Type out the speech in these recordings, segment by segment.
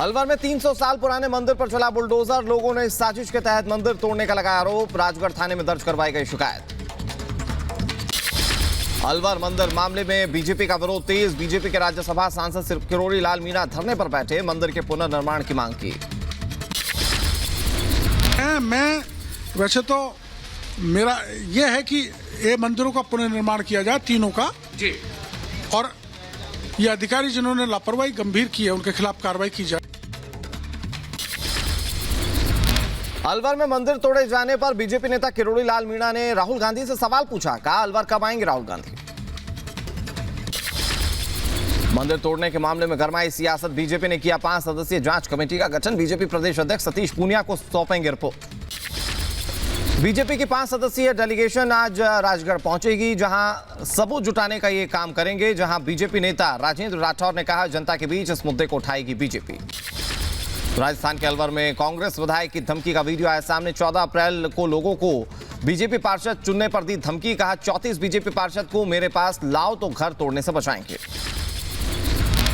अलवर में 300 साल पुराने मंदिर पर चला बुलडोजर। लोगों ने इस साजिश के तहत मंदिर तोड़ने का लगाया आरोप। राजगढ़ थाने में दर्ज करवाई गई शिकायत। अलवर मंदिर मामले में बीजेपी का विरोध तेज। बीजेपी के राज्यसभा सांसद किरोड़ी लाल मीणा धरने पर बैठे, मंदिर के पुनर्निर्माण की मांग की। मैं वैसे तो मेरा यह है कि ये मंदिरों का पुनर्निर्माण किया जाए, तीनों का जी, और ये अधिकारी जिन्होंने लापरवाही गंभीर की है उनके खिलाफ कार्रवाई की जाए। अलवर में मंदिर तोड़े जाने पर बीजेपी नेता किरोड़ी लाल मीणा ने राहुल गांधी से सवाल पूछा। कहा, अलवर कब आएंगे राहुल गांधी? मंदिर तोड़ने के मामले में गरमाई सियासत। बीजेपी ने किया 5 सदस्यीय जांच कमेटी का गठन। बीजेपी प्रदेश अध्यक्ष सतीश पूनिया को सौंपेंगे रिपोर्ट। बीजेपी की 5 सदस्यीय डेलीगेशन आज राजगढ़ पहुंचेगी, जहां सबूत जुटाने का ये काम करेंगे। जहां बीजेपी नेता राजेंद्र राठौर ने कहा, जनता के बीच इस मुद्दे को उठाएगी बीजेपी। राजस्थान के अलवर में कांग्रेस विधायक की धमकी का वीडियो आया सामने। 14 अप्रैल को लोगों को बीजेपी पार्षद चुनने पर दी धमकी। कहा, 34 बीजेपी पार्षद को मेरे पास लाओ तो घर तोड़ने से बचाएंगे।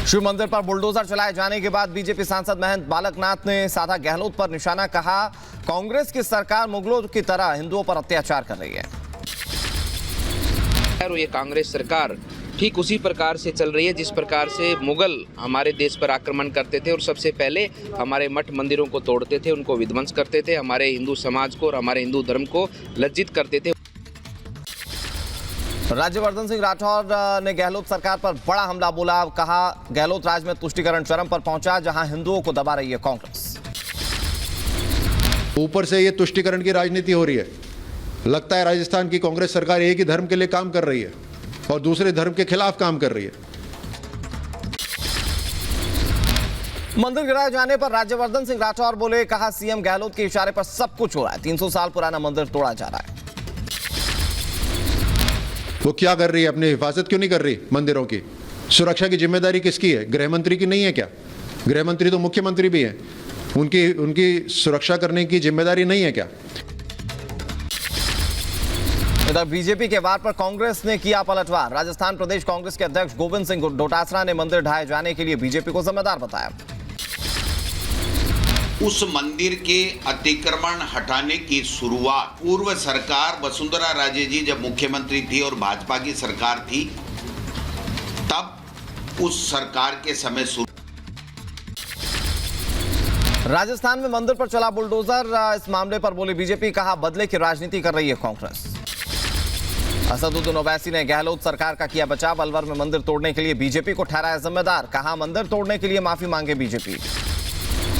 शिव मंदिर पर बुलडोजर चलाए जाने के बाद बीजेपी सांसद महंत बालकनाथ ने साधा गहलोत पर निशाना। कहा, कांग्रेस की सरकार मुगलों की तरह हिंदुओं पर अत्याचार कर रही है। ये कांग्रेस सरकार ठीक उसी प्रकार से चल रही है जिस प्रकार से मुगल हमारे देश पर आक्रमण करते थे और सबसे पहले हमारे मठ मंदिरों को तोड़ते थे, उनको विध्वंस करते थे, हमारे हिंदू समाज को और हमारे हिंदू धर्म को लज्जित करते थे। राज्यवर्धन सिंह राठौर ने गहलोत सरकार पर बड़ा हमला बोला। कहा, गहलोत राज में तुष्टीकरण चरम पर पहुंचा, जहां हिंदुओं को दबा रही है कांग्रेस। ऊपर से ये तुष्टीकरण की राजनीति हो रही है। लगता है राजस्थान की कांग्रेस सरकार एक ही धर्म के लिए काम कर रही है और दूसरे धर्म के खिलाफ काम कर रही है। मंदिर गिराए जाने पर राज्यवर्धन सिंह राठौर बोले। कहा, सीएम गहलोत के इशारे पर सब कुछ हो रहा है। 300 साल पुराना मंदिर तोड़ा जा रहा है। वो क्या कर रही है? अपनी हिफाजत क्यों नहीं कर रही? मंदिरों की सुरक्षा की जिम्मेदारी किसकी है? गृह मंत्री की नहीं है क्या? गृह मंत्री तो मुख्यमंत्री भी हैं, उनकी सुरक्षा करने की जिम्मेदारी नहीं है क्या? इधर बीजेपी के वार पर कांग्रेस ने किया पलटवार। राजस्थान प्रदेश कांग्रेस के अध्यक्ष गोविंद सिंह डोटासरा ने मंदिर ढाए जाने के लिए बीजेपी को जिम्मेदार बताया। उस मंदिर के अतिक्रमण हटाने की शुरुआत पूर्व सरकार वसुंधरा राजे जी जब मुख्यमंत्री थी और भाजपा की सरकार थी, तब उस सरकार के समय शुरू। राजस्थान में मंदिर पर चला बुलडोजर। इस मामले पर बोली बीजेपी। कहा, बदले की राजनीति कर रही है कांग्रेस। असदुद्दीन ओवैसी ने गहलोत सरकार का किया बचाव। अलवर में मंदिर तोड़ने के लिए बीजेपी को ठहराया जिम्मेदार। कहा, मंदिर तोड़ने के लिए माफी मांगे बीजेपी।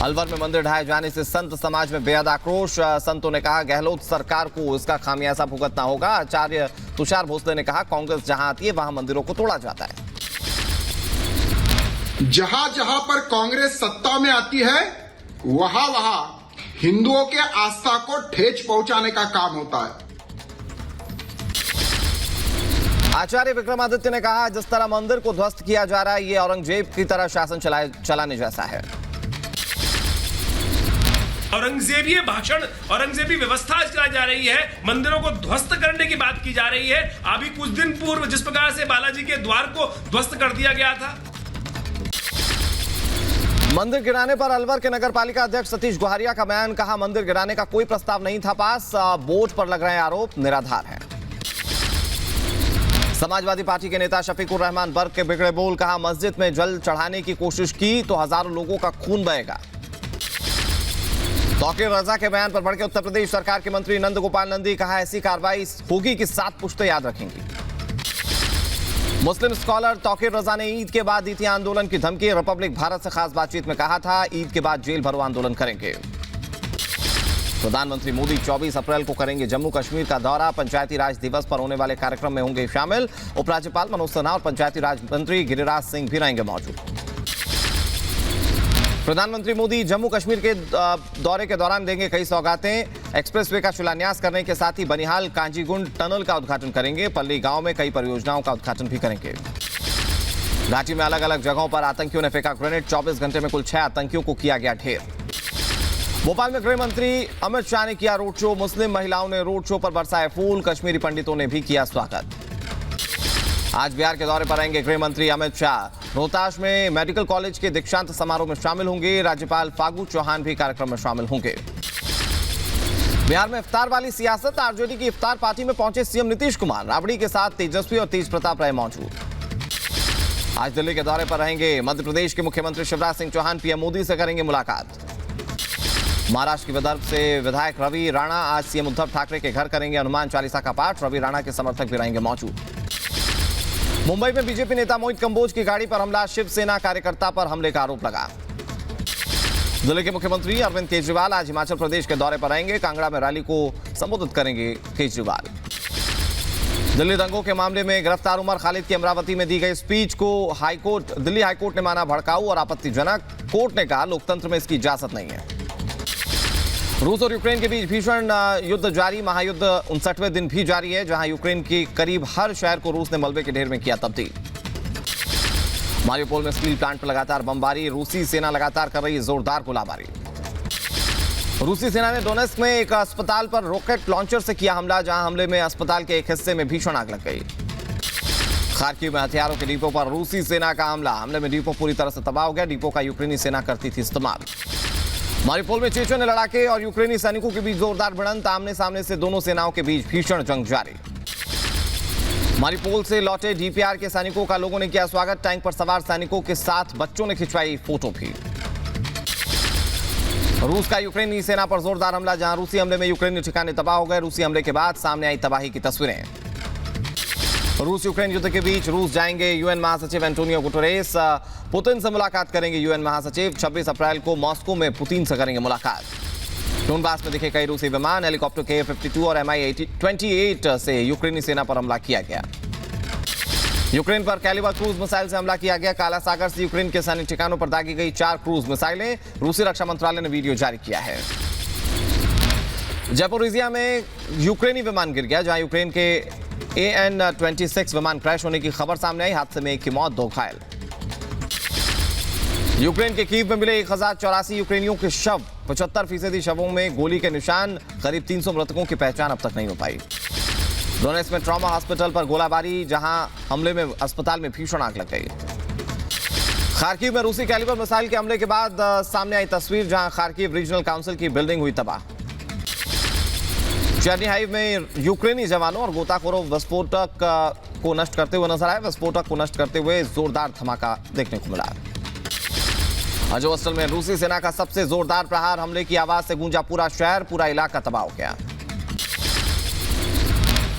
अलवर में मंदिर ढाए जाने से संत समाज में बेहद आक्रोश। संतों ने कहा, गहलोत सरकार को इसका खामियाजा भुगतना होगा। आचार्य तुषार भोसले ने कहा, कांग्रेस जहां आती है वहां मंदिरों को तोड़ा जाता है। जहां जहां पर कांग्रेस सत्ता में आती है वहां वहां हिंदुओं के आस्था को ठेस पहुंचाने का काम होता है। आचार्य विक्रमादित्य ने कहा, जिस तरह मंदिर को ध्वस्त किया जा रहा है, ये औरंगजेब की तरह शासन चलाने जैसा है। औरंगजेबी भाषण, औरंगजेबी व्यवस्था चलाई जा रही है। मंदिरों को ध्वस्त करने की बात की जा रही है। अभी कुछ दिन पूर्व जिस प्रकार से बालाजी के द्वार को ध्वस्त कर दिया गया था। मंदिर गिराने पर अलवर के नगरपालिका अध्यक्ष सतीश गुहारिया का बयान। कहा, मंदिर गिराने का कोई प्रस्ताव नहीं था पास। बोर्ड पर लग रहे आरोप निराधार हैं। समाजवादी पार्टी के नेता शफीकुर रहमान बर्क के बिगड़े बोल। कहा, मस्जिद में जल चढ़ाने की कोशिश की तो हजारों लोगों का खून बहेगा। तौकीर रजा के बयान पर भड़के उत्तर प्रदेश सरकार के मंत्री नंद गोपाल नंदी। कहा, ऐसी कार्रवाई होगी कि 7 पुश्तें याद रखेंगी। मुस्लिम स्कॉलर तौकीर रजा ने ईद के बाद दी थी आंदोलन की धमकी। रिपब्लिक भारत से खास बातचीत में कहा था, ईद के बाद जेल भरो आंदोलन करेंगे। प्रधानमंत्री मोदी 24 अप्रैल को करेंगे जम्मू कश्मीर का दौरा। पंचायती राज दिवस पर होने वाले कार्यक्रम में होंगे शामिल। उपराज्यपाल मनोज सिन्हा और पंचायती राज मंत्री गिरिराज सिंह भी रहेंगे मौजूद। प्रधानमंत्री मोदी जम्मू कश्मीर के दौरे के दौरान देंगे कई सौगातें। एक्सप्रेसवे का शिलान्यास करने के साथ ही बनिहाल कांजीगुंड टनल का उद्घाटन करेंगे। पल्ली गांव में कई परियोजनाओं का उद्घाटन भी करेंगे। घाटी में अलग अलग जगहों पर आतंकियों ने फेंका ग्रेनेड। 24 घंटे में कुल 6 आतंकियों को किया गया ढेर। भोपाल में गृह मंत्री अमित शाह ने किया रोड शो। मुस्लिम महिलाओं ने रोड शो पर बरसाए फूल। कश्मीरी पंडितों ने भी किया स्वागत। आज बिहार के दौरे पर आएंगे गृह मंत्री अमित शाह। रोहतास में मेडिकल कॉलेज के दीक्षांत समारोह में शामिल होंगे। राज्यपाल फागू चौहान भी कार्यक्रम में शामिल होंगे। बिहार में इफ्तार वाली सियासत। आरजेडी की इफ्तार पार्टी में पहुंचे सीएम नीतीश कुमार। राबड़ी के साथ तेजस्वी और तेज प्रताप रहे मौजूद। आज दिल्ली के दौरे पर रहेंगे मध्य प्रदेश के मुख्यमंत्री शिवराज सिंह चौहान। पीएम मोदी से करेंगे मुलाकात। महाराष्ट्र के विदर्भ से विधायक रवि राणा आज सीएम उद्धव ठाकरे के घर करेंगे हनुमान चालीसा का पाठ। रवि राणा के समर्थक भी रहेंगे मौजूद। मुंबई में बीजेपी नेता मोहित कंबोज की गाड़ी पर हमला। शिवसेना कार्यकर्ता पर हमले का आरोप लगा। दिल्ली के मुख्यमंत्री अरविंद केजरीवाल आज हिमाचल प्रदेश के दौरे पर आएंगे। कांगड़ा में रैली को संबोधित करेंगे केजरीवाल। दिल्ली दंगों के मामले में गिरफ्तार उमर खालिद की अमरावती में दी गई स्पीच को दिल्ली हाईकोर्ट ने माना भड़काऊ और आपत्तिजनक। कोर्ट ने कहा लोकतंत्र में इसकी इजाजत नहीं है। रूस और यूक्रेन के बीच भीषण युद्ध जारी। महायुद्ध 59वें दिन भी जारी है, जहां यूक्रेन के करीब हर शहर को रूस ने मलबे के ढेर में किया तब्दील। मारियोपोल में स्टील प्लांट पर लगातार बमबारी। रूसी सेना लगातार कर रही है जोरदार गोलाबारी। रूसी सेना ने डोनेस्क में एक अस्पताल पर रॉकेट लॉन्चर से किया हमला, जहां हमले में अस्पताल के एक हिस्से में भीषण आग लग गई। खार्किव में हथियारों के डिपो पर रूसी सेना का हमला। हमले में डिपो पूरी तरह से तबाह हो गया। डिपो का यूक्रेनी सेना करती थी इस्तेमाल। मारियोपोल में चेचन लड़ाके और यूक्रेनी सैनिकों के बीच जोरदार भिड़ंत। आमने सामने से दोनों सेनाओं के बीच भीषण जंग जारी। मारियोपोल से लौटे डीपीआर के सैनिकों का लोगों ने किया स्वागत। टैंक पर सवार सैनिकों के साथ बच्चों ने खिंचवाई फोटो भी। रूस का यूक्रेनी सेना पर जोरदार हमला। जहां रूसी हमले में यूक्रेनी ठिकाने तबाह हो गए। रूसी हमले के बाद सामने आई तबाही की तस्वीरें। रूस यूक्रेन युद्ध के बीच रूस जाएंगे यूएन महासचिव एंटोनियो गुटेरेस। पुतिन से मुलाकात करेंगे यूएन महासचिव। 26 अप्रैल को मॉस्को में पुतिन से करेंगे मुलाकात। डोनबास में दिखे कई रूसी विमान। हेलीकॉप्टर KF-52 और Mi-28 से यूक्रेनी सेना पर हमला किया गया। यूक्रेन पर कैलिबर क्रूज मिसाइल से हमला किया गया। काला सागर से यूक्रेन के सैनिक ठिकानों पर दागी गई 4 क्रूज मिसाइलें। रूसी रक्षा मंत्रालय ने वीडियो जारी किया है। ज़ैपोरिजिया में यूक्रेनी विमान गिर गया, जहां यूक्रेन के AN-26 विमान क्रैश होने की खबर सामने आई। हादसे में 1 की मौत, 2 घायल। यूक्रेन के कीव में मिले 1084 यूक्रेनियों के शव। 75% शवों में गोली के निशान। करीब 300 मृतकों की पहचान अब तक नहीं हो पाई। डोनेस्क में ट्रॉमा हॉस्पिटल पर गोलाबारी। जहां हमले में अस्पताल में भीषण आग लग गई। खार्किव में रूसी कैलिबर मिसाइल के हमले के बाद सामने आई तस्वीर, जहां खार्किव रीजनल काउंसिल की बिल्डिंग हुई तबाह। चेर्निहाइव में यूक्रेनी जवानों और गोताखोरों विस्फोटक को नष्ट करते हुए नजर आए। विस्फोटक को नष्ट करते हुए जोरदार धमाका देखने को मिला। अजोस्टल में रूसी सेना का सबसे जोरदार प्रहार। हमले की आवाज से गूंजा पूरा शहर। पूरा इलाका तबाह हो गया।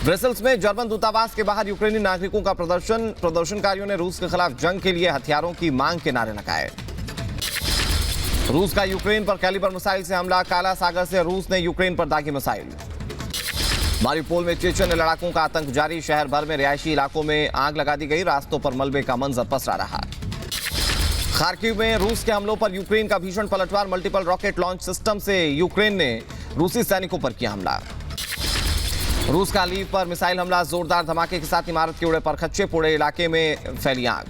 ब्रसेल्स में जर्मन दूतावास के बाहर यूक्रेनी नागरिकों का प्रदर्शन। प्रदर्शनकारियों ने रूस के खिलाफ जंग के लिए हथियारों की मांग के नारे लगाए। रूस का यूक्रेन पर कैलिबर मिसाइल से हमला। काला सागर से रूस ने यूक्रेन पर दागी मिसाइल। मारियोपोल में चेचन लड़ाकों का आतंक जारी। शहर भर में रिहायशी इलाकों में आग लगा दी गई। रास्तों पर मलबे का मंजर पसरा रहा। खार्किव में रूस के हमलों पर यूक्रेन का भीषण पलटवार। मल्टीपल रॉकेट लॉन्च सिस्टम से यूक्रेन ने रूसी सैनिकों पर किया हमला। रूस का लीव पर मिसाइल हमला। जोरदार धमाके के साथ इमारत के उड़े परखच्चे। पूरे इलाके में फैली आग।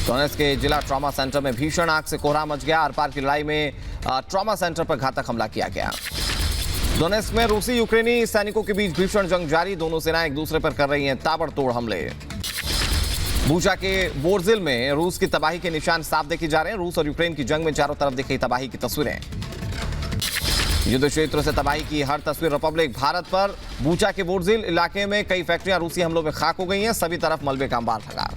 डोनेस्क के जिला ट्रॉमा सेंटर में भीषण आग से कोहरा मच गया। आर पार की लड़ाई में ट्रॉमा सेंटर पर घातक हमला किया गया। डोनेस्क में रूसी यूक्रेनी सैनिकों के बीच भीषण जंग जारी। दोनों सेनाएं एक दूसरे पर कर रही हैं ताबड़तोड़ हमले। बूचा के बोर्जिल में रूस की तबाही के निशान साफ देखे जा रहे हैं। रूस और यूक्रेन की जंग में चारों तरफ दिखी तबाही की तस्वीरें। युद्ध क्षेत्र से तबाही की हर तस्वीर रिपब्लिक भारत पर। बूचा के बोर्जिल इलाके में कई फैक्ट्रियां रूसी हमलों में खाक हो गई हैं। सभी तरफ मलबे का अंबार लगा।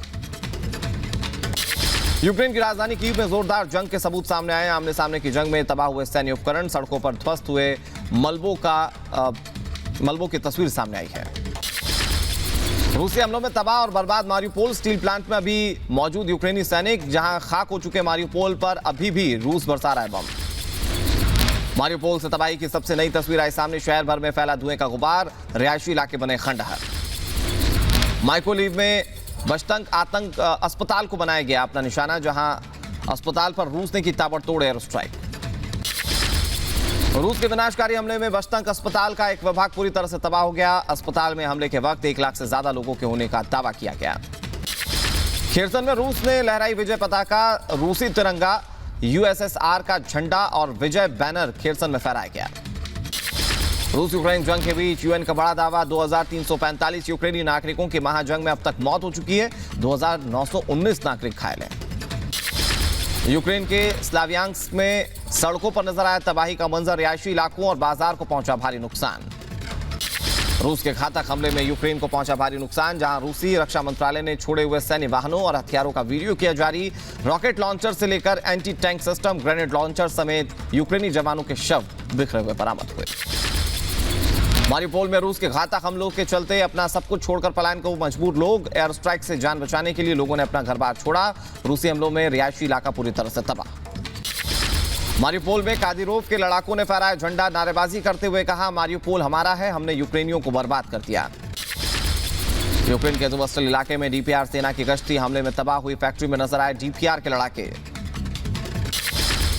यूक्रेन की राजधानी कीव में जोरदार जंग के सबूत सामने आए। आमने सामने की जंग में तबाह हुए सैन्य उपकरण। सड़कों पर ध्वस्त हुए मलबों की तस्वीर सामने आई है। रूसी हमलों में तबाह और बर्बाद मारियोपोल स्टील प्लांट में अभी मौजूद यूक्रेनी सैनिक। जहां खाक हो चुके मारियोपोल पर अभी भी रूस बरसा रहा है बम। मारियोपोल से तबाही की सबसे नई तस्वीर आई सामने। शहर भर में फैला धुएं का गुबार। रिहायशी इलाके बने खंडहर। माइकोलिव में बशतंक आतंक अस्पताल को बनाया गया अपना निशाना, जहां अस्पताल पर रूस ने की ताबड़तोड़ एयर स्ट्राइक। रूस के विनाशकारी हमले में बशतंक अस्पताल का एक विभाग पूरी तरह से तबाह हो गया। अस्पताल में हमले के वक्त 1 लाख से ज्यादा लोगों के होने का दावा किया गया। खेरसन में रूस ने लहराई विजय पताका। रूसी तिरंगा, USSR का झंडा और विजय बैनर खेरसन में फहराया गया। रूस यूक्रेन जंग के बीच यूएन का बड़ा दावा, 2345 यूक्रेनी नागरिकों की महाजंग में अब तक मौत हो चुकी है, 2919 नागरिक घायल हैं। यूक्रेन के स्लावियांस्क में सड़कों पर नजर आया तबाही का मंजर, रिहायशी इलाकों और बाजार को पहुंचा भारी नुकसान। रूस के घातक हमले में यूक्रेन को पहुंचा भारी नुकसान, जहां रूसी रक्षा मंत्रालय ने छोड़े हुए सैन्य वाहनों और हथियारों का वीडियो किया जारी। रॉकेट लॉन्चर से लेकर anti tank system, grenade launcher समेत यूक्रेनी जवानों के शव बिखरे हुए बरामद हुए। मारिउपोल में रूस के घातक हमलों के चलते अपना सब कुछ छोड़कर पलायन को मजबूर लोग, एयर स्ट्राइक से जान बचाने के लिए लोगों ने अपना घर बार छोड़ा। रूसी हमलों में रिहायशी इलाका पूरी तरह से तबाह। मारिउपोल में कादिरोव के लड़ाकों ने फहराया झंडा, नारेबाजी करते हुए कहा, मारिउपोल हमारा है, हमने यूक्रेनियों को बर्बाद कर दिया। यूक्रेन के अज़ोवस्टल इलाके में डीपीआर सेना की गश्ती, हमले में तबाह हुई फैक्ट्री में नजर आए डीपीआर के लड़ाके।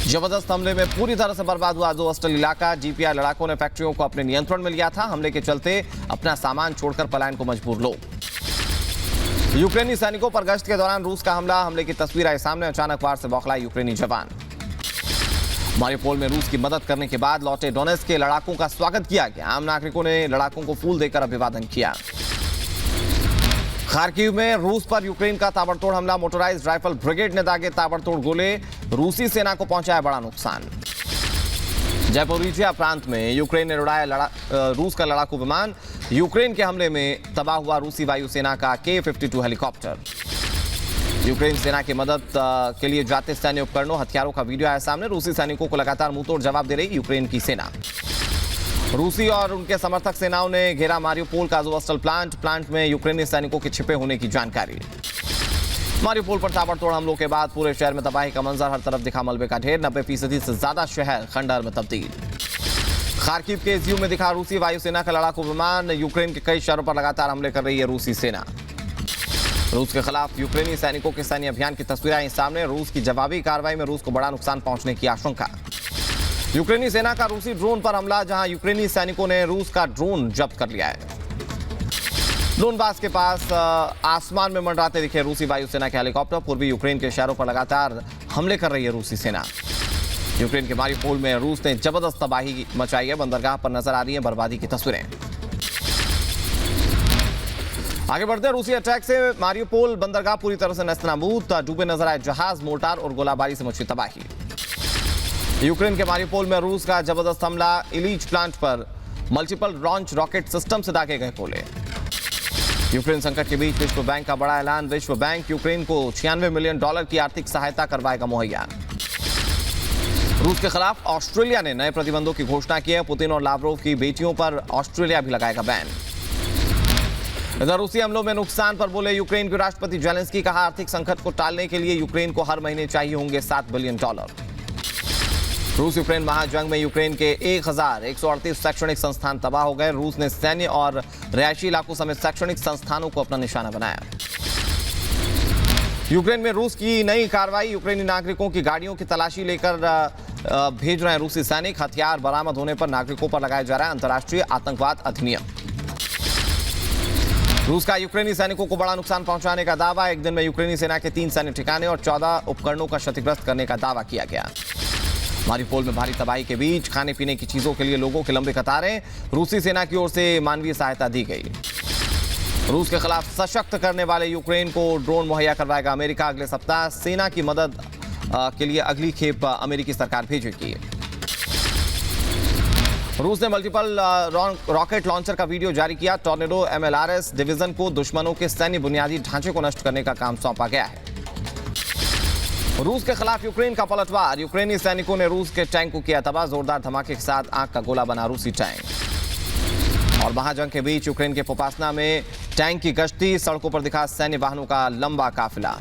जबरदस्त हमले में पूरी तरह से बर्बाद हुआ अज़ोवस्टल इलाका। डीपीआर लड़ाकों ने फैक्ट्रियों को अपने नियंत्रण में लिया था। हमले के चलते अपना सामान छोड़कर पलायन को मजबूर लोग। यूक्रेनी सैनिकों पर गश्त के दौरान रूस का हमला, हमले की तस्वीर आई सामने, अचानक वार से बौखलाए यूक्रेनी जवान। मारिउपोल में रूस की मदद करने के बाद लौटे डोनेट्स्क के लड़ाकों का स्वागत किया गया। आम नागरिकों ने लड़ाकों को फूल देकर अभिवादन किया। खार्किव में रूस पर यूक्रेन का ताबड़तोड़ हमला, मोटराइज्ड राइफल ब्रिगेड ने दागे ताबड़तोड़ गोले, रूसी सेना को पहुंचाया बड़ा नुकसान। जैपोरिजिया प्रांत में यूक्रेन ने उड़ाया रूस का लड़ाकू विमान, यूक्रेन के हमले में तबाह हुआ रूसी वायुसेना का K-52 हेलीकॉप्टर। यूक्रेन सेना की मदद के लिए जाते सैन्य उपकरणों, हथियारों का वीडियो आया सामने। रूसी सैनिकों को लगातार मुंहतोड़ जवाब दे रही यूक्रेन की सेना। रूसी और उनके समर्थक सेनाओं ने घेरा मारिउपोल का अज़ोवस्टल प्लांट में यूक्रेनी सैनिकों के छिपे होने की जानकारी। मारिउपोल पर ताबड़तोड़ हमलों के बाद पूरे शहर में तबाही का मंजर, हर तरफ दिखा मलबे का ढेर, 90% से ज्यादा शहर खंडहर में तब्दील। खार्किव के ज़्यू में दिखा रूसी वायुसेना का लड़ाकू विमान, यूक्रेन के कई शहरों पर लगातार हमले कर रही है रूसी सेना। रूस के खिलाफ यूक्रेनी सैनिकों के सैन्य अभियान की तस्वीरें आई सामने। रूस की जवाबी कार्रवाई में रूस को बड़ा नुकसान पहुंचने की आशंका। यूक्रेनी सेना का रूसी ड्रोन पर हमला, जहां यूक्रेनी सैनिकों ने रूस का ड्रोन जब्त कर लिया है। डोनबास के पास आसमान में मंडराते दिखे रूसी वायुसेना के हेलीकॉप्टर। पूर्वी यूक्रेन के शहरों पर लगातार हमले कर रही है रूसी सेना। यूक्रेन के मारिउपोल में रूस ने जबरदस्त तबाही मचाई है। बंदरगाह पर नजर आ रही है बर्बादी की तस्वीरें। आगे बढ़ते हैं, रूसी अटैक से मारिउपोल बंदरगाह पूरी तरह से नेस्तनाबूद, डूबे नजर आए जहाज, मोर्टार और गोलाबारी से मची तबाही। यूक्रेन के मारिउपोल में रूस का जबरदस्त हमला, इलीच प्लांट पर मल्टीपल लॉन्च रॉकेट सिस्टम से दागे गए गोले। यूक्रेन संकट के बीच विश्व बैंक का बड़ा ऐलान, विश्व बैंक यूक्रेन को $96 मिलियन की आर्थिक सहायता करवाएगा मुहैया। रूस के खिलाफ ऑस्ट्रेलिया ने नए प्रतिबंधों की घोषणा की है। पुतिन और लावरोव की बेटियों पर ऑस्ट्रेलिया भी लगाएगा बैन। इधर रूसी हमलों में नुकसान पर बोले यूक्रेन के राष्ट्रपति जेलेंस्की, कहा आर्थिक संकट को टालने के लिए यूक्रेन को हर महीने चाहिए होंगे $7 बिलियन। रूस यूक्रेन महाजंग में यूक्रेन के 1138 शैक्षणिक संस्थान तबाह हो गए। रूस ने सैन्य और रिहायशी इलाकों समेत शैक्षणिक संस्थानों को अपना निशाना बनाया। यूक्रेन में रूस की नई कार्रवाई, यूक्रेनी नागरिकों की गाड़ियों की तलाशी लेकर भेज रहे हैं रूसी सैनिक। हथियार बरामद होने पर नागरिकों पर लगाया जा रहा है अंतर्राष्ट्रीय आतंकवाद अधिनियम। रूस का यूक्रेनी सैनिकों को बड़ा नुकसान पहुंचाने का दावा, एक दिन में यूक्रेनी सेना के 3 सैन्य ठिकाने और 14 उपकरणों का क्षतिग्रस्त करने का दावा किया गया। मारिउपोल में भारी तबाही के बीच खाने पीने की चीजों के लिए लोगों की लंबी कतारें, रूसी सेना की ओर से मानवीय सहायता दी गई। रूस के खिलाफ सशक्त करने वाले यूक्रेन को ड्रोन मुहैया करवाएगा अमेरिका। अगले सप्ताह सेना की मदद के लिए अगली खेप अमेरिकी सरकार भेजेगी। रूस ने मल्टीपल रॉकेट लॉन्चर का वीडियो जारी किया। टॉर्नेडो MLRS डिवीजन को दुश्मनों के सैन्य बुनियादी ढांचे को नष्ट करने का काम सौंपा गया है। रूस के खिलाफ यूक्रेन का पलटवार, यूक्रेनी सैनिकों ने रूस के टैंक को किया तबाह। जोरदार धमाके के साथ आंख का गोला बना रूसी टैंक। और महाजंग के बीच यूक्रेन के पोपासना में टैंक की गश्ती, सड़कों पर दिखा सैन्य वाहनों का लंबा काफिला।